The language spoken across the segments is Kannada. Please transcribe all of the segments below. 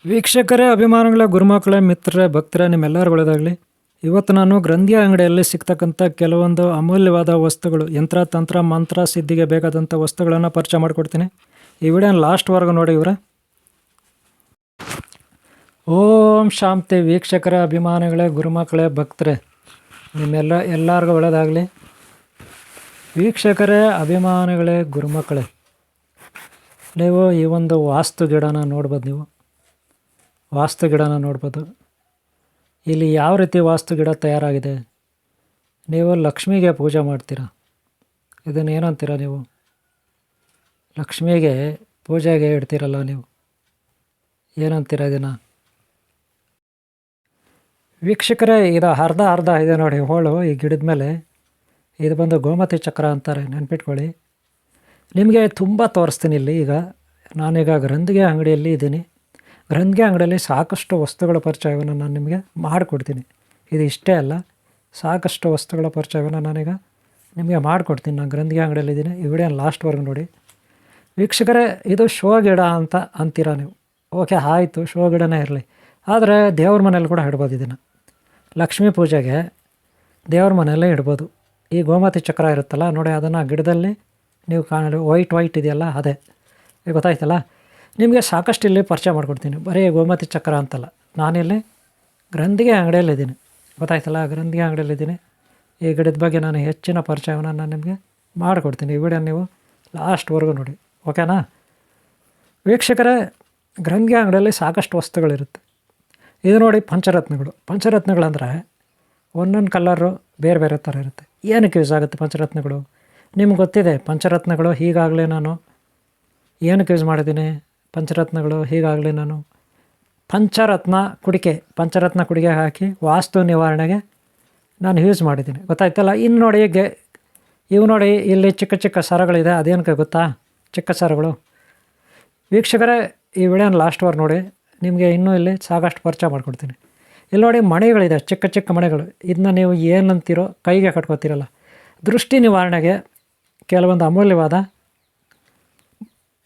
ವೀಕ್ಷಕರೇ, ಅಭಿಮಾನಿಗಳ ಗುರುಮಕ್ಕಳೇ, ಮಿತ್ರರೇ, ಭಕ್ತರೇ, ನಿಮ್ಮೆಲ್ಲರಿಗೂ ಒಳ್ಳೆಯದಾಗಲಿ. ಇವತ್ತು ನಾನು ಗ್ರಂಥಿ ಅಂಗಡಿಯಲ್ಲಿ ಸಿಗ್ತಕ್ಕಂಥ ಕೆಲವೊಂದು ಅಮೂಲ್ಯವಾದ ವಸ್ತುಗಳು, ಯಂತ್ರ ತಂತ್ರ ಮಂತ್ರ ಸಿದ್ಧಿಗೆ ಬೇಕಾದಂಥ ವಸ್ತುಗಳನ್ನು ಪರಿಚಯ ಮಾಡಿಕೊಡ್ತೀನಿ. ಈ ವಿಡಿಯೋನ ಲಾಸ್ಟ್ವರೆಗೂ ನೋಡಿ ಇವರೇ. ಓಂ ಶಾಂತಿ. ವೀಕ್ಷಕರೇ, ಅಭಿಮಾನಿಗಳೇ, ಗುರುಮಕ್ಕಳೇ, ಭಕ್ತರೇ, ಎಲ್ಲರಿಗೂ ಒಳ್ಳೆಯದಾಗಲಿ. ವೀಕ್ಷಕರೇ, ಅಭಿಮಾನಿಗಳೇ, ಗುರುಮಕ್ಕಳೇ, ನೀವು ಈ ಒಂದು ವಾಸ್ತು ಗಿಡನ ನೋಡ್ಬೋದು. ಇಲ್ಲಿ ಯಾವ ರೀತಿ ವಾಸ್ತು ಗಿಡ ತಯಾರಾಗಿದೆ. ನೀವು ಲಕ್ಷ್ಮಿಗೆ ಪೂಜೆ ಮಾಡ್ತೀರಾ, ಇದನ್ನು ಏನಂತೀರ ನೀವು? ಲಕ್ಷ್ಮಿಗೆ ಪೂಜೆಗೆ ಇಡ್ತೀರಲ್ಲ, ನೀವು ಏನಂತೀರ ಇದನ್ನು? ವೀಕ್ಷಕರೇ, ಇದು ಅರ್ಧ ಇದೆ ನೋಡಿ ಹೋಳು ಈ ಗಿಡದ ಮೇಲೆ. ಇದು ಬಂದು ಗೋಮತಿ ಚಕ್ರ ಅಂತಾರೆ, ನೆನ್ಪಿಟ್ಕೊಳ್ಳಿ. ನಿಮಗೆ ತುಂಬ ತೋರಿಸ್ತೀನಿ ಇಲ್ಲಿ. ನಾನೀಗ ಗ್ರಂಥಿಗೆ ಅಂಗಡಿಯಲ್ಲಿ ಇದ್ದೀನಿ. ಗ್ರಂಥಿಗೆ ಅಂಗಡಿಯಲ್ಲಿ ಸಾಕಷ್ಟು ವಸ್ತುಗಳ ಪರಿಚಯವನ್ನು ನಾನು ನಿಮಗೆ ಮಾಡಿಕೊಡ್ತೀನಿ. ಇದು ಇಷ್ಟೇ ಅಲ್ಲ, ಸಾಕಷ್ಟು ವಸ್ತುಗಳ ಪರಿಚಯವನ್ನು ನಾನೀಗ ನಿಮಗೆ ಮಾಡಿಕೊಡ್ತೀನಿ. ನಾನು ಗ್ರಂಥಿಗೆ ಅಂಗಡಿಯಲ್ಲಿದ್ದೀನಿ. ಈ ವಿಡಿಯೋ ಲಾಸ್ಟ್ವರೆಗೂ ನೋಡಿ. ವೀಕ್ಷಕರೇ, ಇದು ಶೋ ಗಿಡ ಅಂತ ಅಂತೀರ ನೀವು. ಓಕೆ, ಆಯಿತು, ಶೋ ಗಿಡನೇ ಇರಲಿ. ಆದರೆ ದೇವ್ರ ಮನೇಲಿ ಕೂಡ ಇಡ್ಬೋದು ಇದನ್ನು. ಲಕ್ಷ್ಮೀ ಪೂಜೆಗೆ ದೇವ್ರ ಮನೆಯಲ್ಲೇ ಇಡ್ಬೋದು. ಈ ಗೋಮತಿ ಚಕ್ರ ಇರುತ್ತಲ್ಲ ನೋಡಿ, ಅದನ್ನು ಗಿಡದಲ್ಲಿ ನೀವು ಕಾಣಲು ವೈಟ್ ಇದೆಯಲ್ಲ, ಅದೇ ಗೊತ್ತಾಯ್ತಲ್ಲ. ನಿಮಗೆ ಸಾಕಷ್ಟು ಇಲ್ಲಿ ಪರಿಚಯ ಮಾಡಿಕೊಡ್ತೀನಿ. ಬರೀ ಗೋಮತಿ ಚಕ್ರ ಅಂತಲ್ಲ, ನಾನಿಲ್ಲಿ ಗ್ರಂಥಿಗೆ ಅಂಗಡಿಯಲ್ಲಿದ್ದೀನಿ, ಗೊತ್ತಾಯ್ತಲ್ಲ. ಗ್ರಂಥಿಗೆ ಅಂಗಡಿಯಲ್ಲಿದ್ದೀನಿ. ಈ ಗಿಡದ ಬಗ್ಗೆ ನಾನು ಹೆಚ್ಚಿನ ಪರಿಚಯವನ್ನು ನಾನು ನಿಮಗೆ ಮಾಡಿಕೊಡ್ತೀನಿ. ಈ ವಿಡಿಯೋ ನೀವು ಲಾಸ್ಟ್ವರೆಗೂ ನೋಡಿ, ಓಕೆನಾ? ವೀಕ್ಷಕರೇ, ಗ್ರಂಥಿಗೆ ಅಂಗಡಿಯಲ್ಲಿ ಸಾಕಷ್ಟು ವಸ್ತುಗಳಿರುತ್ತೆ. ಇದು ನೋಡಿ ಪಂಚರತ್ನಗಳಂದರೆ ಒಂದೊಂದು ಕಲರು ಬೇರೆ ಬೇರೆ ಥರ ಇರುತ್ತೆ. ಏನಕ್ಕೆ ಯೂಸ್ ಆಗುತ್ತೆ ಪಂಚರತ್ನಗಳು? ನಿಮ್ಗೆ ಗೊತ್ತಿದೆ. ಪಂಚರತ್ನಗಳು ಹೀಗಾಗಲೇ ನಾನು ಏನಕ್ಕೆ ಯೂಸ್ ಮಾಡಿದ್ದೀನಿ? ಪಂಚರತ್ನ ಕುಡಿಕೆ ಹಾಕಿ ವಾಸ್ತು ನಿವಾರಣೆಗೆ ನಾನು ಯೂಸ್ ಮಾಡಿದ್ದೀನಿ, ಗೊತ್ತಾಯ್ತಲ್ಲ. ಇನ್ನು ನೋಡಿ, ಇವು ನೋಡಿ, ಇಲ್ಲಿ ಚಿಕ್ಕ ಚಿಕ್ಕ ಸರಗಳಿದೆ. ಅದೇನಕ್ಕೆ ಗೊತ್ತಾ? ಚಿಕ್ಕ ಸರಗಳು. ವೀಕ್ಷಕರೇ, ಈ ವಿಡಿಯೋನ ಲಾಸ್ಟ್ವರೆಗೂ ನೋಡಿ. ನಿಮಗೆ ಇನ್ನೂ ಇಲ್ಲಿ ಸಾಕಷ್ಟು ಪರಿಚಯ ಮಾಡಿಕೊಡ್ತೀನಿ. ಇಲ್ಲಿ ನೋಡಿ, ಮಣಿಗಳಿದೆ, ಚಿಕ್ಕ ಚಿಕ್ಕ ಮಣಿಗಳು. ಇದನ್ನ ನೀವು ಏನಂತೀರೋ, ಕೈಗೆ ಕಟ್ಕೋತೀರಲ್ಲ, ದೃಷ್ಟಿ ನಿವಾರಣೆಗೆ ಕೆಲವೊಂದು ಅಮೂಲ್ಯವಾದ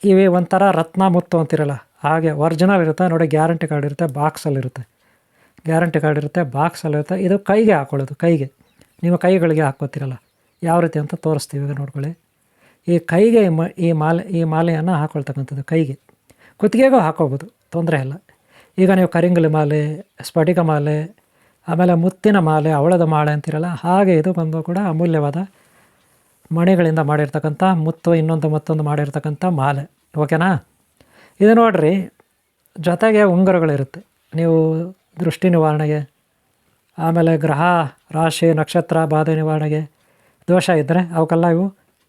ಇವೆ. ಒಂಥರ ರತ್ನ ಮುತ್ತು ಅಂತಿರಲ್ಲ, ಹಾಗೆ ಒರಿಜಿನಲ್ ಇರುತ್ತೆ ನೋಡಿ. ಗ್ಯಾರಂಟಿ ಕಾರ್ಡ್ ಇರುತ್ತೆ, ಬಾಕ್ಸಲ್ಲಿರುತ್ತೆ. ಇದು ಕೈಗೆ ಹಾಕ್ಕೊಳ್ಳೋದು. ನೀವು ಕೈಗಳಿಗೆ ಹಾಕ್ಕೋತೀರಲ್ಲ, ಯಾವ ರೀತಿ ಅಂತ ತೋರಿಸ್ತೀವಿ, ಈಗ ನೋಡ್ಕೊಳ್ಳಿ. ಈ ಕೈಗೆ ಈ ಮಾಲೆಯನ್ನು ಹಾಕ್ಕೊಳ್ತಕ್ಕಂಥದ್ದು ಕೈಗೆ. ಕುತ್ತಿಗೆಗೂ ಹಾಕೋಬೋದು, ತೊಂದರೆ ಇಲ್ಲ. ಈಗ ನೀವು ಕರಿಂಗಲಿ ಮಾಲೆ, ಸ್ಫಟಿಕ ಮಾಲೆ, ಆಮೇಲೆ ಮುತ್ತಿನ ಮಾಲೆ, ಹವಳದ ಮಾಲೆ ಅಂತಿರಲ್ಲ, ಹಾಗೆ ಇದು ಬಂದು ಕೂಡ ಅಮೂಲ್ಯವಾದ ಮಣಿಗಳಿಂದ ಮಾಡಿರ್ತಕ್ಕಂಥ ಮುತ್ತು, ಮತ್ತೊಂದು ಮಾಡಿರ್ತಕ್ಕಂಥ ಮಾಲೆ, ಓಕೆನಾ? ಇದು ನೋಡಿರಿ, ಜೊತೆಗೆ ಉಂಗುರಗಳಿರುತ್ತೆ. ನೀವು ದೃಷ್ಟಿ ನಿವಾರಣೆಗೆ, ಆಮೇಲೆ ಗ್ರಹ ರಾಶಿ ನಕ್ಷತ್ರ ಬಾಧೆ ನಿವಾರಣೆಗೆ, ದೋಷ ಇದ್ದರೆ ಅವಕ್ಕೆಲ್ಲ ಇವು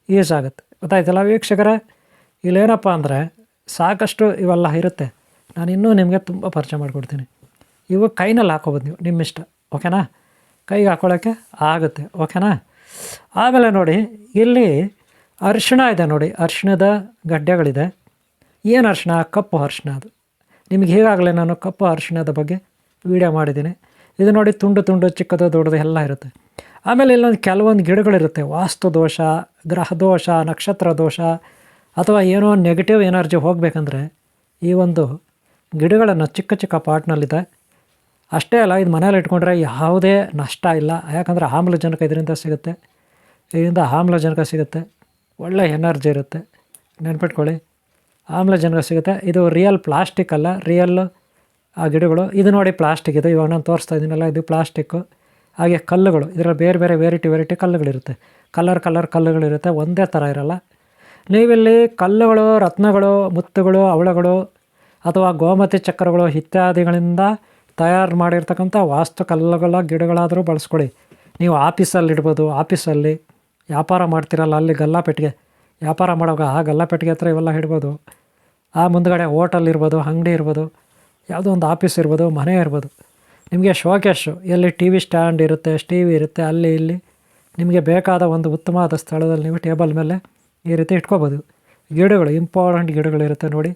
ಯೂಸ್ ಆಗುತ್ತೆ, ಗೊತ್ತಾಯ್ತಲ್ಲ. ವೀಕ್ಷಕರೇ, ಇಲ್ಲೇನಪ್ಪ ಅಂದರೆ ಸಾಕಷ್ಟು ಇವೆಲ್ಲ ಇರುತ್ತೆ. ನಾನು ಇನ್ನೂ ನಿಮಗೆ ತುಂಬ ಪರಿಚಯ ಮಾಡಿಕೊಡ್ತೀನಿ. ಇವು ಕೈನಲ್ಲಿ ಹಾಕೋಬೋದು, ನೀವು ನಿಮ್ಮಿಷ್ಟ, ಓಕೆನಾ? ಕೈಗೆ ಹಾಕ್ಕೊಳ್ಳೋಕ್ಕೆ ಆಗುತ್ತೆ, ಓಕೆನಾ? ಆಮೇಲೆ ನೋಡಿ, ಇಲ್ಲಿ ಅರಿಶಿಣ ಇದೆ ನೋಡಿ, ಅರಿಶಿಣದ ಗಡ್ಡೆಗಳಿದೆ. ಏನು ಅರಿಶಿಣ? ಕಪ್ಪು ಅರಿಶಿಣ. ಅದು ನಿಮಗೆ ಹೇಗಾಗಲೇ ನಾನು ಕಪ್ಪು ಅರಿಶಿಣದ ಬಗ್ಗೆ ವಿಡಿಯೋ ಮಾಡಿದ್ದೀನಿ. ಇದು ನೋಡಿ, ತುಂಡು ಚಿಕ್ಕದು ದೊಡ್ಡದು ಎಲ್ಲ ಇರುತ್ತೆ. ಆಮೇಲೆ ಇಲ್ಲೊಂದು ಕೆಲವೊಂದು ಗಿಡಗಳಿರುತ್ತೆ. ವಾಸ್ತು ದೋಷ, ಗ್ರಹ ದೋಷ, ನಕ್ಷತ್ರ ದೋಷ, ಅಥವಾ ಏನೋ ನೆಗೆಟಿವ್ ಎನರ್ಜಿ ಹೋಗಬೇಕಂದ್ರೆ ಈ ಒಂದು ಗಿಡಗಳನ್ನು ಚಿಕ್ಕ ಪಾಟ್ನಲ್ಲಿದೆ. ಅಷ್ಟೇ ಅಲ್ಲ, ಇದು ಮನೇಲಿ ಇಟ್ಕೊಂಡ್ರೆ ಯಾವುದೇ ನಷ್ಟ ಇಲ್ಲ. ಯಾಕಂದರೆ ಆಮ್ಲಜನಕ ಇದರಿಂದ ಸಿಗುತ್ತೆ. ಒಳ್ಳೆ ಎನರ್ಜಿ ಇರುತ್ತೆ, ನೆನ್ಪಿಟ್ಕೊಳ್ಳಿ. ಆಮ್ಲಜನಕ ಸಿಗುತ್ತೆ. ಇದು ರಿಯಲ್ ಪ್ಲಾಸ್ಟಿಕ್ ಅಲ್ಲ, ರಿಯಲ್ ಆ ಗಿಡಗಳು. ಇದು ನೋಡಿ, ಪ್ಲಾಸ್ಟಿಕ್ ಇದು. ಇವಾಗ ನಾನು ತೋರಿಸ್ತಾ ಇದ್ದೀನಲ್ಲ, ಇದು ಪ್ಲಾಸ್ಟಿಕ್ಕು. ಹಾಗೆ ಕಲ್ಲುಗಳು, ಇದರಲ್ಲಿ ಬೇರೆ ಬೇರೆ ವೆರೈಟಿ ಕಲ್ಲುಗಳಿರುತ್ತೆ. ಕಲ್ಲುಗಳಿರುತ್ತೆ, ಒಂದೇ ಥರ ಇರಲ್ಲ. ನೀವಿಲ್ಲಿ ಕಲ್ಲುಗಳು, ರತ್ನಗಳು, ಮುತ್ತುಗಳು, ಹವಳಗಳು ಅಥವಾ ಗೋಮತಿ ಚಕ್ರಗಳು ಇತ್ಯಾದಿಗಳಿಂದ ತಯಾರು ಮಾಡಿರ್ತಕ್ಕಂಥ ವಾಸ್ತು ಕಲ್ಲುಗಳ ಗಿಡಗಳಾದರೂ ಬಳಸ್ಕೊಳ್ಳಿ. ನೀವು ಆಫೀಸಲ್ಲಿ ಇಡ್ಬೋದು. ಆಫೀಸಲ್ಲಿ ವ್ಯಾಪಾರ ಮಾಡ್ತಿರಲ್ಲ, ಅಲ್ಲಿ ಗಲ್ಲಾಪೆಟ್ಟಿಗೆ ವ್ಯಾಪಾರ ಮಾಡುವಾಗ ಆ ಗಲ್ಲಾಪೆಟ್ಟಿಗೆ ಹತ್ರ ಇವೆಲ್ಲ ಇಡ್ಬೋದು. ಆ ಮುಂದ್ಗಡೆ ಹೋಟೆಲ್ ಇರ್ಬೋದು, ಅಂಗಡಿ ಇರ್ಬೋದು, ಯಾವುದೋ ಒಂದು ಆಫೀಸ್ ಇರ್ಬೋದು, ಮನೆ ಇರ್ಬೋದು. ನಿಮಗೆ ಶೋಕೇಶು, ಎಲ್ಲಿ ಟಿ ವಿ ಸ್ಟ್ಯಾಂಡ್ ಇರುತ್ತೆ, ಟಿವಿ ಇರುತ್ತೆ, ಅಲ್ಲಿ ಇಲ್ಲಿ ನಿಮಗೆ ಬೇಕಾದ ಒಂದು ಉತ್ತಮವಾದ ಸ್ಥಳದಲ್ಲಿ ನೀವು ಟೇಬಲ್ ಮೇಲೆ ಈ ರೀತಿ ಇಟ್ಕೋಬೋದು. ಗಿಡಗಳು, ಇಂಪಾರ್ಟೆಂಟ್ ಗಿಡಗಳಿರುತ್ತೆ ನೋಡಿ.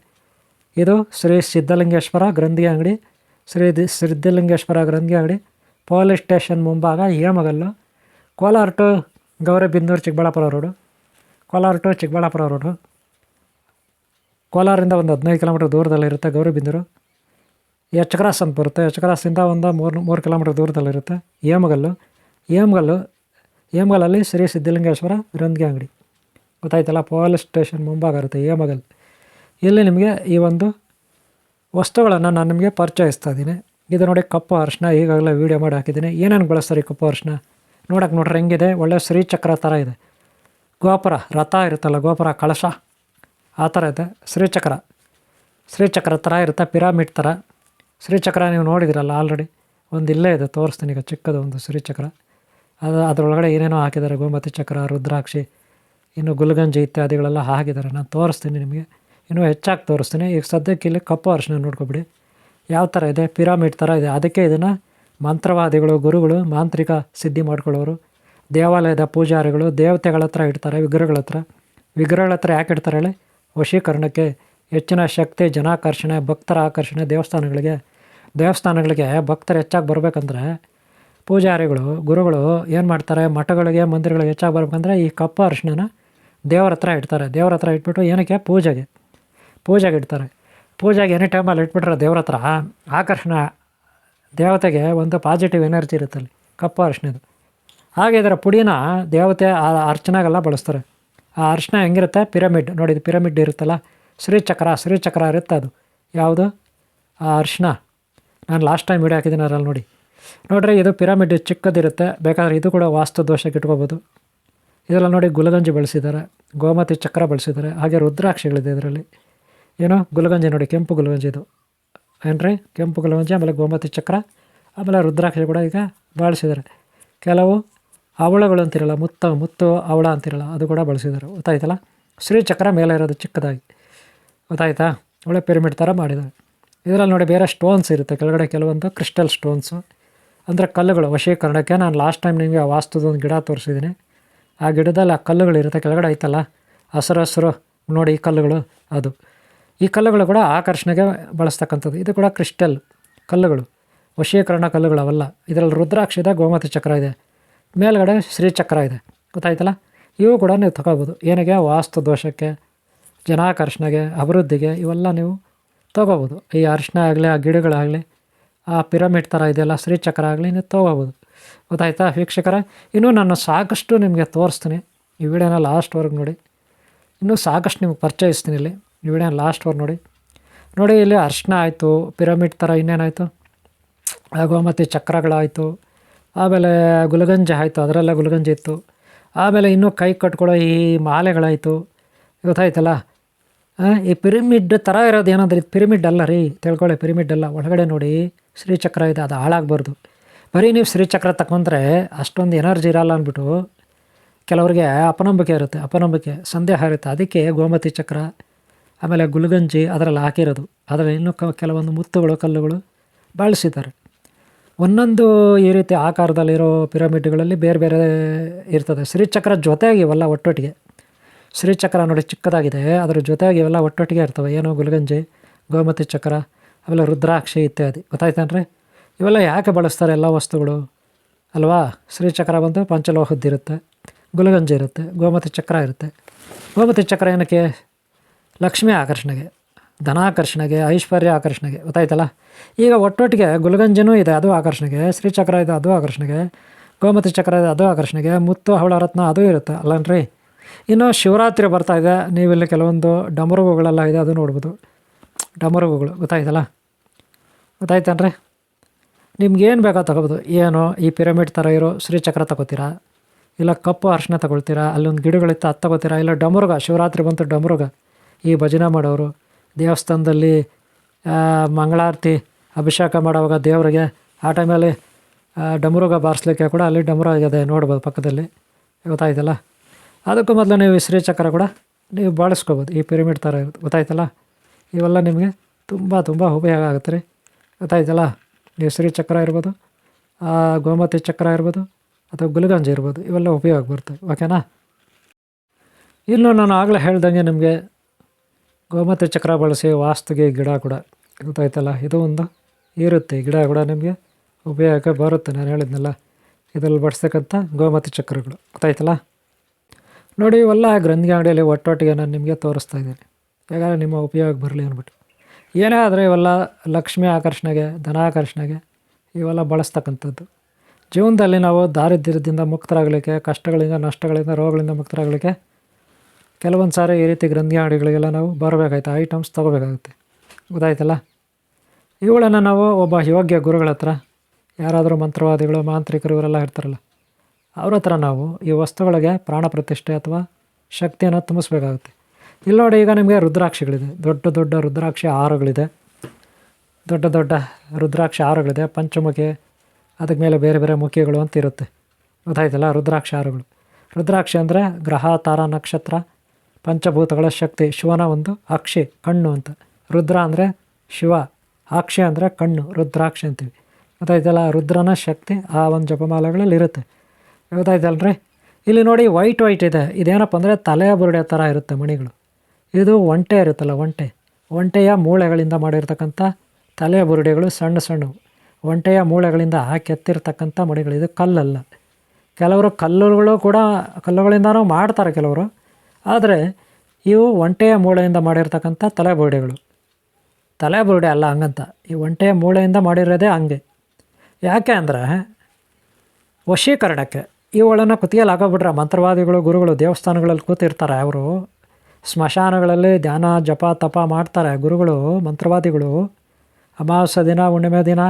ಇದು ಶ್ರೀ ಸಿದ್ಧಲಿಂಗೇಶ್ವರ ಗ್ರಂಥಿಗೆ ಅಂಗಡಿ, ಸಿದ್ಧಲಿಂಗೇಶ್ವರ ಗ್ರಂಥಿಗೆ ಅಂಗಡಿ, ಪೊಲೀಸ್ ಸ್ಟೇಷನ್ ಮುಂಭಾಗ, ಹೇಮಗಲ್ಲು, ಕೋಲಾರ ಟು ಗೌರಿಬಿದನೂರು ಚಿಕ್ಕಬಳ್ಳಾಪುರ ರೋಡು. ಕೋಲಾರಿಂದ ಒಂದು 15 ಕಿಲೋಮೀಟರ್ ದೂರದಲ್ಲಿರುತ್ತೆ ಗೌರಿಬಿದನೂರು. ಎಚ್ ಕ್ರಾಸ್ ಅಂತ ಬರುತ್ತೆ. ಎಚ್ ಕ್ರಾಸಿಂದ ಒಂದು 3 ಕಿಲೋಮೀಟ್ರ್ ದೂರದಲ್ಲಿರುತ್ತೆ ಏಮಗಲ್ಲು. ಏಮಗಲ್ಲಲ್ಲಿ ಶ್ರೀ ಸಿದ್ಧಲಿಂಗೇಶ್ವರ ರಂದ್ಗೆ ಅಂಗಡಿ, ಗೊತ್ತಾಯ್ತಲ್ಲ. ಪೊಲೀಸ್ ಸ್ಟೇಷನ್ ಮುಂಭಾಗ ಇರುತ್ತೆ ಏಮಗಲ್. ಇಲ್ಲಿ ನಿಮಗೆ ಈ ಒಂದು ವಸ್ತುಗಳನ್ನು ನಾನು ನಿಮಗೆ ಪರಿಚಯಿಸ್ತಾ ಇದ್ದೀನಿ. ಇದು ನೋಡಿ ಕಪ್ಪು ಅರಿಶಿನ, ಈಗಾಗಲೇ ವೀಡಿಯೋ ಮಾಡಿ ಹಾಕಿದ್ದೀನಿ. ಏನೇನು ಬಳಸ್ತಾರೆ ಈ ಕಪ್ಪು ಅರಿಶಿನ ನೋಡೋಕೆ ನೋಡ್ರಿ ಹೆಂಗಿದೆ, ಒಳ್ಳೆ ಶ್ರೀಚಕ್ರ ಥರ ಇದೆ. ಗೋಪುರ ರಥ ಇರುತ್ತಲ್ಲ, ಗೋಪುರ ಕಳಶ ಆ ಥರ ಇದೆ. ಶ್ರೀಚಕ್ರ ಥರ ಇರುತ್ತೆ, ಪಿರಾಮಿಡ್ ಥರ. ಶ್ರೀಚಕ್ರ ನೀವು ನೋಡಿದಿರಲ್ಲ ಆಲ್ರೆಡಿ, ಒಂದು ಇಲ್ಲೇ ಇದೆ, ತೋರಿಸ್ತೀನಿ ಈಗ. ಚಿಕ್ಕದು ಒಂದು ಶ್ರೀಚಕ್ರ, ಅದರೊಳಗಡೆ ಏನೇನೋ ಹಾಕಿದ್ದಾರೆ, ಗೋಮತಿ ಚಕ್ರ, ರುದ್ರಾಕ್ಷಿ, ಇನ್ನು ಗುಲ್ಗಂಜಿ ಇತ್ಯಾದಿಗಳೆಲ್ಲ ಹಾಕಿದ್ದಾರೆ. ನಾನು ತೋರಿಸ್ತೀನಿ ನಿಮಗೆ, ಇನ್ನೂ ಹೆಚ್ಚಾಗಿ ತೋರಿಸ್ತೀನಿ. ಈಗ ಸದ್ಯಕ್ಕೆ ಇಲ್ಲಿ ಕಪ್ಪು ಅರಿಶಿನ ನೋಡ್ಕೊಬಿಡಿ ಯಾವ ಥರ ಇದೆ, ಪಿರಾಮಿಡ್ ಥರ ಇದೆ. ಅದಕ್ಕೆ ಇದನ್ನು ಮಂತ್ರವಾದಿಗಳು, ಗುರುಗಳು, ಮಾಂತ್ರಿಕ ಸಿದ್ಧಿ ಮಾಡ್ಕೊಳ್ಳೋರು, ದೇವಾಲಯದ ಪೂಜಾರಿಗಳು ದೇವತೆಗಳ ಹತ್ರ ಇಡ್ತಾರೆ, ವಿಗ್ರಹಗಳ ಹತ್ರ ಯಾಕೆ ಇಡ್ತಾರೆ ಹೇಳಿ? ವಶೀಕರಣಕ್ಕೆ, ಹೆಚ್ಚಿನ ಶಕ್ತಿ, ಜನಾಕರ್ಷಣೆ, ಭಕ್ತರ ಆಕರ್ಷಣೆ. ದೇವಸ್ಥಾನಗಳಿಗೆ ಭಕ್ತರು ಹೆಚ್ಚಾಗಿ ಬರಬೇಕಂದ್ರೆ ಪೂಜಾರಿಗಳು, ಗುರುಗಳು ಏನು ಮಾಡ್ತಾರೆ, ಮಠಗಳಿಗೆ, ಮಂದಿರಗಳಿಗೆ ಹೆಚ್ಚಾಗಿ ಬರ್ಬೇಕಂದ್ರೆ ಈ ಕಪ್ಪು ಅರಿಶಿನ ದೇವ್ರ ಹತ್ರ ಇಡ್ತಾರೆ. ದೇವ್ರ ಹತ್ರ ಇಟ್ಬಿಟ್ಟು ಏನಕ್ಕೆ? ಪೂಜೆಗೆ ಇಡ್ತಾರೆ. ಪೂಜೆಗೆ ಎನಿ ಟೈಮಲ್ಲಿ ಇಟ್ಬಿಟ್ರೆ ದೇವ್ರ ಹತ್ರ ಆಕರ್ಷಣೆ, ದೇವತೆಗೆ ಒಂದು ಪಾಸಿಟಿವ್ ಎನರ್ಜಿ ಇರುತ್ತೆ ಅಲ್ಲಿ ಕಪ್ಪು ಅರಿಶಿನದು. ಹಾಗೆ ಇದರ ಪುಡಿನ ದೇವತೆ ಅರ್ಚನೆಗೆಲ್ಲ ಬಳಸ್ತಾರೆ. ಆ ಅರಿಶಿನ ಹೆಂಗಿರುತ್ತೆ? ಪಿರಮಿಡ್ ನೋಡಿ, ಇದು ಪಿರಮಿಡ್ ಇರುತ್ತಲ್ಲ, ಶ್ರೀಚಕ್ರ ಇರುತ್ತೆ. ಅದು ಯಾವುದು? ಆ ಅರಿಶಿನ ನಾನು ಲಾಸ್ಟ್ ಟೈಮ್ ವಿಡಿಯೋ ಹಾಕಿದ್ದೀನಿ ಅದರಲ್ಲಿ ನೋಡ್ರಿ. ಇದು ಪಿರಮಿಡ್ ಚಿಕ್ಕದಿರುತ್ತೆ, ಬೇಕಾದರೆ ಇದು ಕೂಡ ವಾಸ್ತು ದೋಷಕ್ಕೆ ಇಟ್ಕೋಬೋದು. ಇದೆಲ್ಲ ನೋಡಿ ಗುಲಗಂಜಿ ಬಳಸಿದ್ದಾರೆ, ಗೋಮತಿ ಚಕ್ರ ಬಳಸಿದ್ದಾರೆ, ಹಾಗೆ ರುದ್ರಾಕ್ಷಿಗಳಿದೆ ಇದರಲ್ಲಿ. ಏನೋ ಗುಲಗಂಜಿ ನೋಡಿ, ಕೆಂಪು ಗುಲಗಂಜಿ ಇದು ಏನ್ರಿ, ಕೆಂಪು ಗುಲಗಂಜಿ, ಆಮೇಲೆ ಗೋಮತಿ ಚಕ್ರ, ಆಮೇಲೆ ರುದ್ರಾಕ್ಷಿ ಕೂಡ ಈಗ ಬಳಸಿದ್ದಾರೆ. ಕೆಲವು ಅವಳಗಳು ಅಂತಿರಲ್ಲ, ಮುತ್ತು ಅವಳ ಅಂತಿರಲ್ಲ, ಅದು ಕೂಡ ಬಳಸಿದ್ದಾರೆ, ಗೊತ್ತಾಯ್ತಲ್ಲ. ಶ್ರೀಚಕ್ರ ಮೇಲೆ ಇರೋದು ಚಿಕ್ಕದಾಗಿ, ಗೊತ್ತಾಯ್ತಾ? ಒಳ್ಳೆ ಪಿರಮಿಡ್ ಥರ ಮಾಡಿದ್ದಾರೆ. ಇದರಲ್ಲಿ ನೋಡಿ ಬೇರೆ ಸ್ಟೋನ್ಸ್ ಇರುತ್ತೆ ಕೆಳಗಡೆ, ಕೆಲವೊಂದು ಕ್ರಿಸ್ಟಲ್ ಸ್ಟೋನ್ಸು ಅಂದರೆ ಕಲ್ಲುಗಳು ವಶೀಕರಣಕ್ಕೆ. ನಾನು ಲಾಸ್ಟ್ ಟೈಮ್ ನಿಮಗೆ ಆ ವಾಸ್ತುದೊಂದು ಗಿಡ ತೋರಿಸಿದ್ದೀನಿ. ಆ ಗಿಡದಲ್ಲಿ ಆ ಕಲ್ಲುಗಳಿರುತ್ತೆ ಕೆಳಗಡೆ ಐತಲ್ಲ, ಹಸಿರು ನೋಡಿ ಈ ಕಲ್ಲುಗಳು, ಅದು ಈ ಕಲ್ಲುಗಳು ಕೂಡ ಆಕರ್ಷಣೆಗೆ ಬಳಸ್ತಕ್ಕಂಥದ್ದು. ಇದು ಕೂಡ ಕ್ರಿಸ್ಟಲ್ ಕಲ್ಲುಗಳು, ವಶೀಕರಣ ಕಲ್ಲುಗಳು ಅವೆಲ್ಲ. ಇದರಲ್ಲಿ ರುದ್ರಾಕ್ಷಿ ಇದೆ, ಗೋಮತಿ ಚಕ್ರ ಇದೆ, ಮೇಲ್ಗಡೆ ಶ್ರೀಚಕ್ರ ಇದೆ, ಗೊತ್ತಾಯ್ತಲ್ಲ. ಇವು ಕೂಡ ನೀವು ತಗೋಬೋದು. ಏನಿಗೆ? ವಾಸ್ತು ದೋಷಕ್ಕೆ, ಜನಾಕರ್ಷಣೆಗೆ, ಅಭಿವೃದ್ಧಿಗೆ, ಇವೆಲ್ಲ ನೀವು ತೊಗೋಬೋದು. ಈ ಅರಿಶಿನ ಆಗಲಿ, ಆ ಗಿಡಗಳಾಗಲಿ, ಆ ಪಿರಮಿಡ್ ಥರ ಇದೆಯಲ್ಲ ಶ್ರೀಚಕ್ರ ಆಗಲಿ, ನೀವು ತೊಗೋಬೋದು, ಗೊತ್ತಾಯ್ತಾ ವೀಕ್ಷಕರ. ಇನ್ನೂ ನಾನು ಸಾಕಷ್ಟು ನಿಮಗೆ ತೋರಿಸ್ತೀನಿ, ಈ ವಿಡಿಯೋನ ಲಾಸ್ಟ್ವರೆಗೆ ನೋಡಿ. ಇನ್ನೂ ಸಾಕಷ್ಟು ನಿಮ್ಗೆ ಪರಿಚಯಿಸ್ತೀನಿ ಇಲ್ಲಿ, ಈ ವಿಡಿಯೋನ ಲಾಸ್ಟ್ವರೆಗೆ ನೋಡಿ. ಇಲ್ಲಿ ಅರಿಶಿನ ಆಯಿತು, ಪಿರಮಿಡ್ ಥರ ಇನ್ನೇನಾಯಿತು, ಗೋಮತಿ ಚಕ್ರಗಳಾಯಿತು, ಆಮೇಲೆ ಗುಲಗಂಜಿ ಆಯಿತು, ಅದರಲ್ಲೇ ಗುಲಗಂಜಿ ಇತ್ತು. ಆಮೇಲೆ ಇನ್ನೂ ಕೈ ಕಟ್ಕೊಳ್ಳೋ ಈ ಮಾಲೆಗಳಾಯಿತು, ಗೊತ್ತಾಯ್ತಲ್ಲ. ಈ ಪಿರಮಿಡ್ ಥರ ಇರೋದು ಏನಂದ್ರೆ ಇದು ಪಿರಮಿಡ್ ಅಲ್ಲ ರೀ, ತಿಳ್ಕೊಳ್ಳಿ. ಪಿರಮಿಡ್ ಅಲ್ಲ, ಒಳಗಡೆ ನೋಡಿ ಶ್ರೀಚಕ್ರ ಇದೆ, ಅದು ಹಾಳಾಗಬಾರ್ದು. ಬರೀ ನೀವು ಶ್ರೀಚಕ್ರ ತಗೊಂಡ್ರೆ ಅಷ್ಟೊಂದು ಎನರ್ಜಿ ಇರಲ್ಲ ಅಂದ್ಬಿಟ್ಟು ಕೆಲವರಿಗೆ ಅಪನಂಬಿಕೆ ಸಂದೇಹ ಇರುತ್ತೆ. ಅದಕ್ಕೆ ಗೋಮತಿ ಚಕ್ರ, ಆಮೇಲೆ ಗುಲ್ಗಂಜಿ ಅದರಲ್ಲಿ ಹಾಕಿರೋದು. ಅದರಲ್ಲಿ ಇನ್ನೂ ಕೆಲವೊಂದು ಮುತ್ತುಗಳು, ಕಲ್ಲುಗಳು ಬಳಸಿದ್ದಾರೆ. ಒಂದೊಂದು ಈ ರೀತಿ ಆಕಾರದಲ್ಲಿರೋ ಪಿರಮಿಡ್ಗಳಲ್ಲಿ ಬೇರೆ ಬೇರೆ ಇರ್ತದೆ. ಶ್ರೀಚಕ್ರ ಜೊತೆಗೆ ಇವೆಲ್ಲ ಒಟ್ಟೊಟ್ಟಿಗೆ, ಶ್ರೀಚಕ್ರ ನೋಡಿ ಚಿಕ್ಕದಾಗಿದೆ, ಅದರ ಜೊತೆಗೆ ಇವೆಲ್ಲ ಒಟ್ಟೊಟ್ಟಿಗೆ ಇರ್ತವೆ. ಏನೋ ಗುಲ್ಗಂಜಿ, ಗೋಮತಿ ಚಕ್ರ, ಆಮೇಲೆ ರುದ್ರಾಕ್ಷಿ ಇತ್ಯಾದಿ, ಗೊತ್ತಾಯ್ತಾನ್ರಿ. ಇವೆಲ್ಲ ಯಾಕೆ ಬಳಸ್ತಾರೆ? ಎಲ್ಲ ವಸ್ತುಗಳು ಅಲ್ವಾ. ಶ್ರೀಚಕ್ರ ಬಂದು ಪಂಚಲೋಹದ್ದಿರುತ್ತೆ, ಗುಲ್ಗಂಜಿ ಇರುತ್ತೆ, ಗೋಮತಿ ಚಕ್ರ ಇರುತ್ತೆ. ಗೋಮತಿ ಚಕ್ರ ಏನಕ್ಕೆ? ಲಕ್ಷ್ಮಿ ಆಕರ್ಷಣೆಗೆ, ಧನಾಕರ್ಷಣೆಗೆ, ಐಶ್ವರ್ಯ ಆಕರ್ಷಣೆಗೆ, ಗೊತ್ತಾಯ್ತಲ್ಲ. ಈಗ ಒಟ್ಟೊಟ್ಟಿಗೆ ಗುಲ್ಗಂಜಿನೂ ಇದೆ, ಅದು ಆಕರ್ಷಣೆಗೆ, ಶ್ರೀಚಕ್ರ ಇದೆ, ಅದು ಆಕರ್ಷಣೆಗೆ, ಗೋಮತಿ ಚಕ್ರ ಇದೆ, ಅದು ಆಕರ್ಷಣೆಗೆ, ಮುತ್ತು ಹವಳ ರತ್ನ ಅದು ಇರುತ್ತೆ ಅಲ್ಲನ್ರಿ. ಇನ್ನು ಶಿವರಾತ್ರಿ ಬರ್ತಾಯಿದೆ, ನೀವಿಲ್ಲಿ ಕೆಲವೊಂದು ಡಮರುಗಳೆಲ್ಲ ಇದೆ, ಅದು ನೋಡ್ಬೋದು. ಡಮರುಗಳು ಗೊತ್ತಾಯ್ತೇನ್ರಿ. ನಿಮ್ಗೇನು ಬೇಕೋ ತಗೋಬೋದು. ಏನೋ ಈ ಪಿರಮಿಡ್ ಥರ ಇರೋ ಶ್ರೀಚಕ್ರ ತಗೋತೀರಾ, ಇಲ್ಲ ಕಪ್ಪು ಅರಿಶಿನ ತಗೊಳ್ತೀರಾ, ಅಲ್ಲೊಂದು ಗಿಡಗಳಿತ್ತು ಅದು ತಗೋತೀರಾ, ಇಲ್ಲ ಡಮರುಗ, ಶಿವರಾತ್ರಿ ಬಂತು ಡಮರುಗ, ಈ ಭಜನೆ ಮಾಡೋರು ದೇವಸ್ಥಾನದಲ್ಲಿ ಮಂಗಳಾರತಿ ಅಭಿಷೇಕ ಮಾಡುವಾಗ ದೇವರಿಗೆ ಆ ಟೈಮಲ್ಲಿ ಡಮರುಗ ಬಾರಿಸ್ಲಿಕ್ಕೆ ಕೂಡ ಅಲ್ಲಿ ಡಮರು ಆಗಿದೆ ನೋಡ್ಬೋದು ಪಕ್ಕದಲ್ಲಿ, ಗೊತ್ತಾಯ್ತಲ್ಲ. ಅದಕ್ಕೂ ಮೊದಲು ನೀವು ಈ ಶ್ರೀಚಕ್ರ ಕೂಡ ನೀವು ಬಳಸ್ಕೋಬೋದು, ಈ ಪಿರಮಿಡ್ ಥರ ಇರುತ್ತೆ, ಗೊತ್ತಾಯ್ತಲ್ಲ. ಇವೆಲ್ಲ ನಿಮಗೆ ತುಂಬ ಉಪಯೋಗ ಆಗುತ್ತೆ ರೀ, ಗೊತ್ತಾಯ್ತಲ್ಲ. ನೀವು ಶ್ರೀಚಕ್ರ ಇರ್ಬೋದು, ಗೋಮತಿ ಚಕ್ರ ಇರ್ಬೋದು, ಅಥವಾ ಗುಲ್ಗಂಜಿ ಇರ್ಬೋದು, ಇವೆಲ್ಲ ಉಪಯೋಗ ಬರ್ತವೆ, ಓಕೆನಾ. ಇನ್ನು ನಾನು ಆಗಲೇ ಹೇಳ್ದಂಗೆ ನಿಮಗೆ ಗೋಮತಿ ಚಕ್ರ ಬಳಸಿ ವಾಸ್ತುಗೆ ಗಿಡ ಕೂಡ, ಗೊತ್ತಾಯ್ತಲ್ಲ. ಇದು ಒಂದು ಇರುತ್ತೆ, ಗಿಡ ಕೂಡ ನಿಮಗೆ ಉಪಯೋಗ ಬರುತ್ತೆ. ನಾನು ಹೇಳಿದ್ನಲ್ಲ, ಇದರಲ್ಲಿ ಬಳಸ್ತಕ್ಕಂಥ ಗೋಮತಿ ಚಕ್ರಗಳು, ಗೊತ್ತಾಯ್ತಲ್ಲ. ನೋಡಿ ಇವೆಲ್ಲ ಗ್ರಂಥಿಗೆ ಅಂಗಡಿಯಲ್ಲಿ ಒಟ್ಟೊಟ್ಟಿಗೆ ನಾನು ನಿಮಗೆ ತೋರಿಸ್ತಾ ಇದ್ದೀನಿ, ಯಾಕಂದರೆ ನಿಮ್ಮ ಉಪಯೋಗ ಬರಲಿ ಅಂದ್ಬಿಟ್ಟು. ಏನೇ ಆದರೆ ಇವೆಲ್ಲ ಲಕ್ಷ್ಮಿ ಆಕರ್ಷಣೆಗೆ, ಧನಾಕರ್ಷಣೆಗೆ ಇವೆಲ್ಲ ಬಳಸ್ತಕ್ಕಂಥದ್ದು. ಜೀವನದಲ್ಲಿ ನಾವು ದಾರಿದ್ರ್ಯದಿಂದ ಮುಕ್ತರಾಗಲಿಕ್ಕೆ, ಕಷ್ಟಗಳಿಂದ, ನಷ್ಟಗಳಿಂದ, ರೋಗಗಳಿಂದ ಮುಕ್ತರಾಗಲಿಕ್ಕೆ ಕೆಲವೊಂದು ಸಾರಿ ಈ ರೀತಿ ಗ್ರಂಥಿ ಅಂಗಡಿಗಳಿಗೆಲ್ಲ ನಾವು ಬರಬೇಕಾಯ್ತು, ಐಟಮ್ಸ್ ತೊಗೋಬೇಕಾಗುತ್ತೆ. ಗೊತ್ತಾಯ್ತಲ್ಲ. ಇವುಗಳನ್ನು ನಾವು ಒಬ್ಬ ಯೋಗ್ಯ ಗುರುಗಳ ಹತ್ರ, ಯಾರಾದರೂ ಮಂತ್ರವಾದಿಗಳು, ಮಾಂತ್ರಿಕರು ಇವರೆಲ್ಲ ಇರ್ತಾರಲ್ಲ, ಅವ್ರ ಹತ್ರ ನಾವು ಈ ವಸ್ತುಗಳಿಗೆ ಪ್ರಾಣ ಪ್ರತಿಷ್ಠೆ ಅಥವಾ ಶಕ್ತಿಯನ್ನು ತುಂಬಿಸ್ಬೇಕಾಗುತ್ತೆ. ಇಲ್ಲಿ ನೋಡಿ, ಈಗ ನಿಮಗೆ ರುದ್ರಾಕ್ಷಿಗಳಿದೆ, ದೊಡ್ಡ ದೊಡ್ಡ ರುದ್ರಾಕ್ಷಿ ಹಾರಗಳಿದೆ, ದೊಡ್ಡ ದೊಡ್ಡ ರುದ್ರಾಕ್ಷಿ ಹಾರಗಳಿದೆ, ಪಂಚಮುಖಿ, ಅದಕ್ಕೆ ಮೇಲೆ ಬೇರೆ ಬೇರೆ ಮುಖಿಗಳು ಅಂತ ಇರುತ್ತೆ. ಗೊತ್ತಾಯ್ತಲ್ಲ. ರುದ್ರಾಕ್ಷಿ ಹಾರಗಳು, ರುದ್ರಾಕ್ಷಿ ಅಂದರೆ ಗ್ರಹ, ತಾರ, ನಕ್ಷತ್ರ, ಪಂಚಭೂತಗಳ ಶಕ್ತಿ, ಶಿವನ ಒಂದು ಅಕ್ಷಿ, ಕಣ್ಣು ಅಂತ. ರುದ್ರ ಅಂದರೆ ಶಿವ, ಅಕ್ಷಿ ಅಂದರೆ ಕಣ್ಣು, ರುದ್ರಾಕ್ಷಿ ಅಂತೀವಿ. ಗೊತ್ತಾಯ್ತಲ್ಲ. ರುದ್ರನ ಶಕ್ತಿ ಆ ಒಂದು ಜಪಮಾಲೆಗಳಲ್ಲಿ ಇರುತ್ತೆ. ಗೊತ್ತಾಯ್ತಲ್ರಿ. ಇಲ್ಲಿ ನೋಡಿ ವೈಟ್ ಇದೆ, ಇದೇನಪ್ಪ ಅಂದರೆ ತಲೆಯ ಬುರುಡೆ ಥರ ಇರುತ್ತೆ ಮಣಿಗಳು. ಇದು ಒಂಟೆ ಇರುತ್ತಲ್ಲ, ಒಂಟೆಯ ಮೂಳೆಗಳಿಂದ ಮಾಡಿರ್ತಕ್ಕಂಥ ತಲೆಯ ಬುರುಡೆಗಳು, ಸಣ್ಣ ಸಣ್ಣವು ಒಂಟೆಯ ಮೂಳೆಗಳಿಂದ ಕೆತ್ತಿರ್ತಕ್ಕಂಥ ಮಣಿಗಳು. ಇದು ಕಲ್ಲಲ್ಲ. ಕೆಲವರು ಕಲ್ಲುಗಳಿಂದನೂ ಮಾಡ್ತಾರೆ ಕೆಲವರು, ಆದರೆ ಇವು ಒಂಟೆಯ ಮೂಳೆಯಿಂದ ಮಾಡಿರ್ತಕ್ಕಂಥ ತಲೆಬುರುಡೆಗಳು. ತಲೆಬುರುಡೆ ಅಲ್ಲ ಹಂಗಂತ, ಈ ಒಂಟೆಯ ಮೂಳೆಯಿಂದ ಮಾಡಿರೋದೇ ಹಂಗೆ. ಯಾಕೆ ಅಂದರೆ ವಶೀಕರಣಕ್ಕೆ. ಇವುಗಳನ್ನು ಕುತ್ತಿಗೆಯಲ್ಲಿ ಹಾಕೋಬಿಟ್ರೆ ಮಂತ್ರವಾದಿಗಳು, ಗುರುಗಳು ದೇವಸ್ಥಾನಗಳಲ್ಲಿ ಕೂತಿರ್ತಾರೆ, ಅವರು ಸ್ಮಶಾನಗಳಲ್ಲಿ ಧ್ಯಾನ ಜಪ ತಪ ಮಾಡ್ತಾರೆ ಗುರುಗಳು, ಮಂತ್ರವಾದಿಗಳು. ಅಮಾವಾಸ್ಯ ದಿನ, ಹುಣ್ಣಿಮೆ ದಿನ,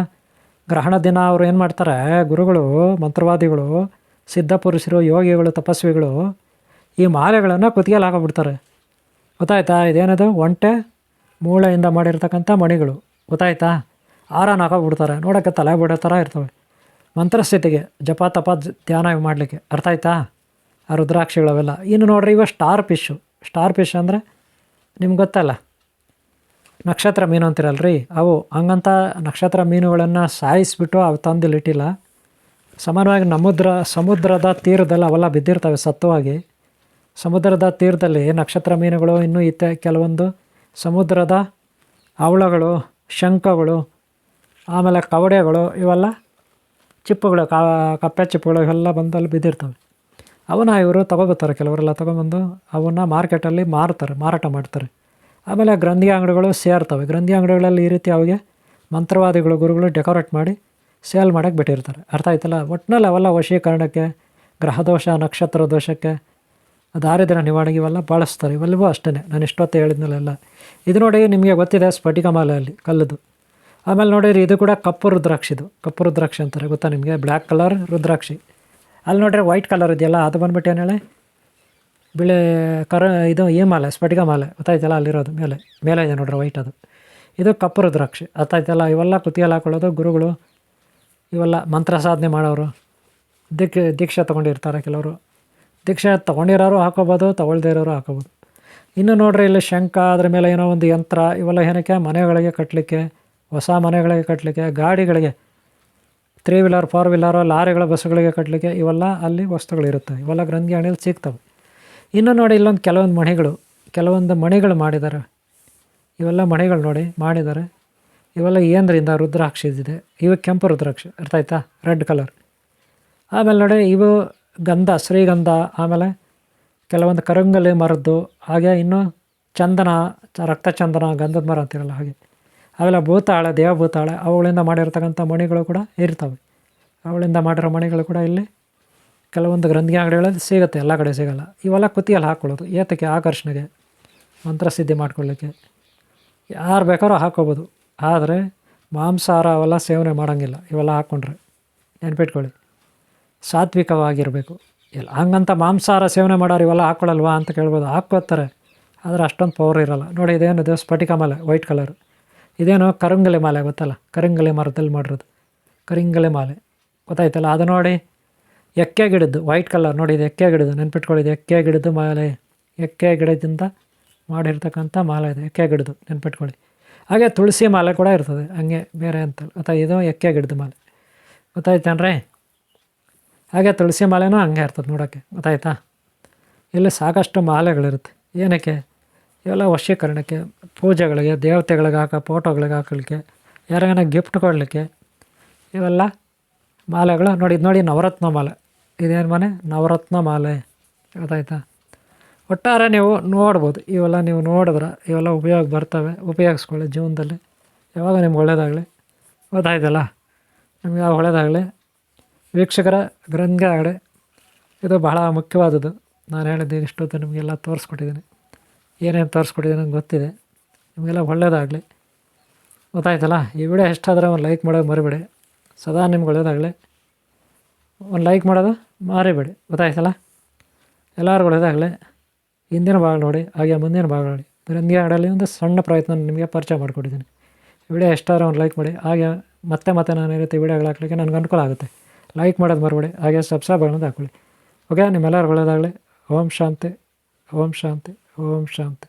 ಗ್ರಹಣ ದಿನ ಅವರು ಏನು ಮಾಡ್ತಾರೆ ಗುರುಗಳು, ಮಂತ್ರವಾದಿಗಳು, ಸಿದ್ಧಪುರುಷರು, ಯೋಗಿಗಳು, ತಪಸ್ವಿಗಳು ಈ ಮಾಲೆಗಳನ್ನು ಕುತ್ತಿಗೆಯಲ್ಲಿ ಹಾಕೋಬಿಡ್ತಾರೆ. ಗೊತ್ತಾಯ್ತಾ. ಇದೇನದು ಒಂಟೆ ಮೂಳೆಯಿಂದ ಮಾಡಿರ್ತಕ್ಕಂಥ ಮಣಿಗಳು. ಗೊತ್ತಾಯ್ತಾ. ಹಾರನ ಹಾಕೋಬಿಡ್ತಾರೆ, ನೋಡೋಕ್ಕೆ ತಲೆ ಬಿಡೋ ಥರ ಇರ್ತವೆ. ಮಂತ್ರಸ್ಥಿತಿಗೆ ಜಪ ತಪ ಧ್ಯಾನ ಮಾಡಲಿಕ್ಕೆ. ಅರ್ಥ ಆಯ್ತಾ. ಆ ರುದ್ರಾಕ್ಷಿಗಳವೆಲ್ಲ. ಇನ್ನು ನೋಡ್ರಿ, ಇವ ಸ್ಟಾರ್ ಫಿಶ್ ಅಂದರೆ ನಿಮ್ಗೆ ಗೊತ್ತಲ್ಲ, ನಕ್ಷತ್ರ ಮೀನು ಅಂತಿರಲ್ರಿ ಅವು. ಹಂಗಂತ ನಕ್ಷತ್ರ ಮೀನುಗಳನ್ನು ಸಾಯಿಸಿಬಿಟ್ಟು ಅವು ತಂದಿಲ್ಲಿಟ್ಟಿಲ್ಲ. ಸಾಮಾನ್ಯವಾಗಿ ಸಮುದ್ರದ ತೀರದಲ್ಲಿ ಅವೆಲ್ಲ ಬಿದ್ದಿರ್ತವೆ ಸತ್ವವಾಗಿ. ಸಮುದ್ರದ ತೀರದಲ್ಲಿ ನಕ್ಷತ್ರ ಮೀನುಗಳು, ಇನ್ನೂ ಕೆಲವೊಂದು ಸಮುದ್ರದ ಹವಳಗಳು, ಶಂಖಗಳು, ಆಮೇಲೆ ಕವಡೆಗಳು, ಇವೆಲ್ಲ ಚಿಪ್ಪುಗಳು, ಕಪ್ಪೆ ಚಿಪ್ಪುಗಳು ಇವೆಲ್ಲ ಬಂದಲ್ಲಿ ಬಿದ್ದಿರ್ತವೆ. ಅವನ್ನ ಇವರು ತೊಗೊಬರ್ತಾರೆ, ಕೆಲವರೆಲ್ಲ ತೊಗೊಂಬಂದು ಅವನ್ನ ಮಾರ್ಕೆಟಲ್ಲಿ ಮಾರಾಟ ಮಾಡ್ತಾರೆ. ಆಮೇಲೆ ಗ್ರಂಥಿ ಅಂಗಡಿಗಳು ಸೇರ್ತವೆ. ಗ್ರಂಥಿ ಅಂಗಡಿಗಳಲ್ಲಿ ಈ ರೀತಿ ಅವಿಗೆ ಮಂತ್ರವಾದಿಗಳು, ಗುರುಗಳು ಡೆಕೋರೇಟ್ ಮಾಡಿ ಸೇಲ್ ಮಾಡೋಕ್ಕೆ ಬಿಟ್ಟಿರ್ತಾರೆ. ಅರ್ಥ ಆಯ್ತಲ್ಲ. ಒಟ್ಟಿನಲ್ಲಿ ಅವೆಲ್ಲ ವಶೀಕರಣಕ್ಕೆ, ಗ್ರಹದೋಷ, ನಕ್ಷತ್ರ ದೋಷಕ್ಕೆ, ದಾರಿದ್ರ್ಯ ನಿವಾರಣೆಗೆ ಇವೆಲ್ಲ ಬಳಸ್ತಾರೆ. ಇವೆಲ್ಲವೂ ಅಷ್ಟೇ, ನಾನು ಇಷ್ಟೊತ್ತು ಹೇಳಿದ್ನಲ್ಲ. ಇದು ನೋಡಿ, ನಿಮಗೆ ಗೊತ್ತಿದೆ ಸ್ಫಟಿಕ ಮಾಲೆಯಲ್ಲಿ ಕಲ್ಲದು. ಆಮೇಲೆ ನೋಡಿರಿ, ಇದು ಕೂಡ ಕಪ್ಪು ರುದ್ರಾಕ್ಷಿ ಅಂತಾರೆ. ಗೊತ್ತಾ ನಿಮಗೆ, ಬ್ಲ್ಯಾಕ್ ಕಲರ್ ರುದ್ರಾಕ್ಷಿ. ಅಲ್ಲಿ ನೋಡ್ರಿ ವೈಟ್ ಕಲರ್ ಇದೆಯಲ್ಲ, ಅದು ಬಂದ್ಬಿಟ್ಟು ಏನು ಹೇಳಿ, ಬಿಳಿ ಇದು ಈ ಮಾಲೆ, ಸ್ಫಟಿಕ ಮಾಲೆ. ಗೊತ್ತಾಯ್ತಲ್ಲ, ಅಲ್ಲಿರೋದು ಮೇಲೆ ಇದೆ ನೋಡ್ರಿ ವೈಟ್, ಇದು ಕಪ್ಪು ರುದ್ರಾಕ್ಷಿ. ಗೊತ್ತಾಯ್ತಲ್ಲ. ಇವೆಲ್ಲ ಕುತ್ತಿಗೆಯಲ್ಲಿ ಹಾಕೊಳ್ಳೋದು ಗುರುಗಳು, ಇವೆಲ್ಲ ಮಂತ್ರ ಸಾಧನೆ ಮಾಡೋರು, ದೀಕ್ಷೆ ತೊಗೊಂಡಿರ್ತಾರೆ ಕೆಲವರು. ದೀಕ್ಷೆ ತೊಗೊಂಡಿರೋರು ಹಾಕೋಬೋದು, ತೊಗೊಳ್ದೇ ಇರೋರು ಹಾಕೋಬೋದು. ಇನ್ನು ನೋಡ್ರಿ, ಇಲ್ಲಿ ಶಂಖ, ಅದ್ರ ಮೇಲೆ ಏನೋ ಒಂದು ಯಂತ್ರ, ಇವೆಲ್ಲ ಏನಕ್ಕೆ, ಮನೆಗಳಿಗೆ ಕಟ್ಟಲಿಕ್ಕೆ, ಹೊಸ ಮನೆಗಳಿಗೆ ಕಟ್ಟಲಿಕ್ಕೆ, ಗಾಡಿಗಳಿಗೆ, 3 ವೀಲರ್ 4 ವೀಲರು, ಲಾರಿಗಳ ಬಸ್ಸುಗಳಿಗೆ ಕಟ್ಟಲಿಕ್ಕೆ ಇವೆಲ್ಲ ಅಲ್ಲಿ ವಸ್ತುಗಳಿರುತ್ತೆ. ಇವೆಲ್ಲ ಗ್ರಂಥಿ ಅಂಗಡಿಯಲ್ಲಿ ಸಿಗ್ತವೆ. ಇನ್ನು ನೋಡಿ, ಇಲ್ಲೊಂದು ಕೆಲವೊಂದು ಮಣಿಗಳು ಮಾಡಿದ್ದಾರೆ. ಇವೆಲ್ಲ ಮಣಿಗಳು ನೋಡಿ ಮಾಡಿದ್ದಾರೆ. ಇವೆಲ್ಲ ಏನರಿಂದ, ರುದ್ರಾಕ್ಷಿ ಇದೆ. ಇವು ಕೆಂಪು ರುದ್ರಾಕ್ಷಿ, ಅರ್ಥ ಆಯ್ತಾ, ರೆಡ್ ಕಲರ್. ಆಮೇಲೆ ನೋಡಿ, ಇವು ಗಂಧ, ಶ್ರೀಗಂಧ, ಆಮೇಲೆ ಕೆಲವೊಂದು ಕರಂಗಲಿ ಮರದ್ದು, ಹಾಗೆ ಇನ್ನೂ ಚಂದನ, ರಕ್ತಚಂದನ, ಗಂಧದ ಮರ ಅಂತಿರಲ್ಲ ಹಾಗೆ. ಅವೆಲ್ಲ ಭೂತಾಳೆ, ದೇವಭೂತಾಳೆ, ಅವುಗಳಿಂದ ಮಾಡಿರ್ತಕ್ಕಂಥ ಮಣಿಗಳು ಕೂಡ ಇರ್ತವೆ. ಅವುಗಳಿಂದ ಮಾಡಿರೋ ಮಣಿಗಳು ಕೂಡ ಇಲ್ಲಿ ಕೆಲವೊಂದು ಗ್ರಂಥಿ ಅಂಗಡಿಗಳಲ್ಲಿ ಸಿಗುತ್ತೆ, ಎಲ್ಲ ಕಡೆ ಸಿಗೋಲ್ಲ. ಇವೆಲ್ಲ ಕುತ್ತಿಗೆಯಲ್ಲಿ ಹಾಕ್ಕೊಳ್ಳೋದು, ಏತಕ್ಕೆ, ಆಕರ್ಷಣೆಗೆ, ಮಂತ್ರಸಿದ್ಧಿ ಮಾಡ್ಕೊಳ್ಳಿಕ್ಕೆ. ಯಾರು ಬೇಕಾದ್ರೂ ಹಾಕ್ಕೋಬೋದು. ಆದರೆ ಮಾಂಸಾಹಾರ ಅವೆಲ್ಲ ಸೇವನೆ ಮಾಡೋಂಗಿಲ್ಲ ಇವೆಲ್ಲ ಹಾಕ್ಕೊಂಡ್ರೆ, ನೆನ್ಪಿಟ್ಕೊಳ್ಳಿ. ಸಾತ್ವಿಕವಾಗಿರಬೇಕು. ಇಲ್ಲ ಹಂಗಂತ ಮಾಂಸಾಹಾರ ಸೇವನೆ ಮಾಡೋರು ಇವೆಲ್ಲ ಹಾಕ್ಕೊಳ್ಳಲ್ವಾ ಅಂತ ಕೇಳ್ಬೋದು. ಹಾಕ್ಕೋತಾರೆ, ಆದರೆ ಅಷ್ಟೊಂದು ಪವರ್ ಇರೋಲ್ಲ. ನೋಡಿ, ಇದೇನಿದೆ ಸ್ಫಟಿಕ ಮಾಲೆ, ವೈಟ್ ಕಲರ್. ಇದೇನು ಕರಂಗಲಿ ಮಾಲೆ, ಗೊತ್ತಲ್ಲ, ಕರಂಗಲಿ ಮರದಲ್ಲಿ ಮಾಡಿರೋದು ಕರಿಂಗಲಿ ಮಾಲೆ. ಗೊತ್ತಾಯ್ತಲ್ಲ. ಅದು ನೋಡಿ, ಎಕ್ಕೆ ಗಿಡದ್ದು ವೈಟ್ ಕಲರ್ ನೋಡಿ, ಇದು ಎಕ್ಕೆ ಗಿಡದ್ದು, ನೆನ್ಪಿಟ್ಕೊಳ್ಳಿ. ಇದು ಎಕ್ಕೆ ಗಿಡದ್ದು ಮಾಲೆ, ಎಕ್ಕೆ ಗಿಡದಿಂದ ಮಾಡಿರ್ತಕ್ಕಂಥ ಮಾಲೆ ಇದೆ, ಎಕ್ಕೆ ಗಿಡದ್ದು, ನೆನ್ಪಿಟ್ಕೊಳ್ಳಿ. ಹಾಗೆ ತುಳಸಿ ಮಾಲೆ ಕೂಡ ಇರ್ತದೆ ಹಂಗೆ, ಬೇರೆ ಅಂತ. ಇದು ಎಕ್ಕೆ ಗಿಡದ ಮಾಲೆ. ಗೊತ್ತಾಯ್ತೇನ್ರಿ. ಹಾಗೆ ತುಳಸಿ ಮಾಲೆನೂ ಹಂಗೆ ಇರ್ತದೆ ನೋಡೋಕ್ಕೆ. ಗೊತ್ತಾಯ್ತಾ. ಇಲ್ಲಿ ಸಾಕಷ್ಟು ಮಾಲೆಗಳಿರುತ್ತೆ. ಏನಕ್ಕೆ, ಇವೆಲ್ಲ ವಶೀಕರಣಕ್ಕೆ, ಪೂಜೆಗಳಿಗೆ, ದೇವತೆಗಳಿಗೆ ಫೋಟೋಗಳಿಗೆ ಹಾಕಲಿಕ್ಕೆ, ಯಾರಿಗಾನ ಗಿಫ್ಟ್ ಕೊಡಲಿಕ್ಕೆ ಇವೆಲ್ಲ ಮಾಲೆಗಳು. ನೋಡಿ, ಇದು ನೋಡಿ, ನವರತ್ನ ಮಾಲೆ. ಇದೇನು ನವರತ್ನ ಮಾಲೆ. ಗೊತ್ತಾಯ್ತಾ. ಒಟ್ಟಾರೆ ನೀವು ನೋಡ್ಬೋದು, ಇವೆಲ್ಲ ನೀವು ನೋಡಿದ್ರೆ ಇವೆಲ್ಲ ಉಪಯೋಗ ಬರ್ತವೆ, ಉಪಯೋಗಿಸ್ಕೊಳ್ಳಿ ಜೀವನದಲ್ಲಿ. ಯಾವಾಗ ನಿಮ್ಗೆ ಒಳ್ಳೆಯದಾಗಲಿ. ಗೊತ್ತಾಯ್ತಲ್ಲ, ನಿಮ್ಗೆ ಯಾವ ಒಳ್ಳೆಯದಾಗಲಿ. ವೀಕ್ಷಕರ ಗ್ರಂಥಿ ಆಗಡೆ ಇದು ಬಹಳ ಮುಖ್ಯವಾದದ್ದು. ನಾನು ಹೇಳಿದ್ದೆ ಇಷ್ಟೊತ್ತು ನಿಮಗೆಲ್ಲ ತೋರಿಸ್ಕೊಟ್ಟಿದ್ದೀನಿ. ಏನೇನು ತೋರಿಸ್ಕೊಟ್ಟಿದ್ದೀನಿ ನಂಗೆ ಗೊತ್ತಿದೆ. ನಿಮಗೆಲ್ಲ ಒಳ್ಳೆಯದಾಗಲಿ. ಗೊತ್ತಾಯ್ತಲ್ಲ. ಈ ವಿಡಿಯೋ ಎಷ್ಟಾದರೆ ಒಂದು ಲೈಕ್ ಮಾಡೋದು ಮರಿಬೇಡಿ. ಸದಾ ನಿಮ್ಗೆ ಒಳ್ಳೆಯದಾಗಲಿ. ಒಂದು ಲೈಕ್ ಮಾಡೋದು ಮರಿಬೇಡಿ. ಗೊತ್ತಾಯ್ತಲ್ಲ. ಎಲ್ಲರಿಗೂ ಒಳ್ಳೆಯದಾಗಲಿ. ಹಿಂದಿನ ಭಾಗ ನೋಡಿ, ಹಾಗೆ ಮುಂದಿನ ಭಾಗ ನೋಡಿ. ಗ್ರಂಥಿ ಆಡಲ್ಲಿ ಒಂದು ಸಣ್ಣ ಪ್ರಯತ್ನ ನಿಮಗೆ ಪರಿಚಯ ಮಾಡಿಕೊಟ್ಟಿದ್ದೀನಿ. ವಿಡಿಯೋ ಎಷ್ಟಾದರೂ ಒಂದು ಲೈಕ್ ಮಾಡಿ. ಹಾಗೆ ಮತ್ತೆ ನಾನು ಈ ರೀತಿ ವಿಡಿಯೋಗಳು ಹಾಕಲಿಕ್ಕೆ ನನಗೆ ಅನುಕೂಲ ಆಗುತ್ತೆ. ಲೈಕ್ ಮಾಡೋದು ಮರಿಬೇಡಿ. ಹಾಗೆ ಸಬ್ಸ್ಕ್ರೈಬ್ ಅನ್ನೋದು ಹಾಕ್ಕೊಳ್ಳಿ. ಓಕೆ, ನಿಮ್ಮೆಲ್ಲರಿಗೂ ಒಳ್ಳೆಯದಾಗಲಿ. ಓಂ ಶಾಂತಿ, ಓಂ ಶಾಂತಿ, ಓಂ ಶಾಂತಿ.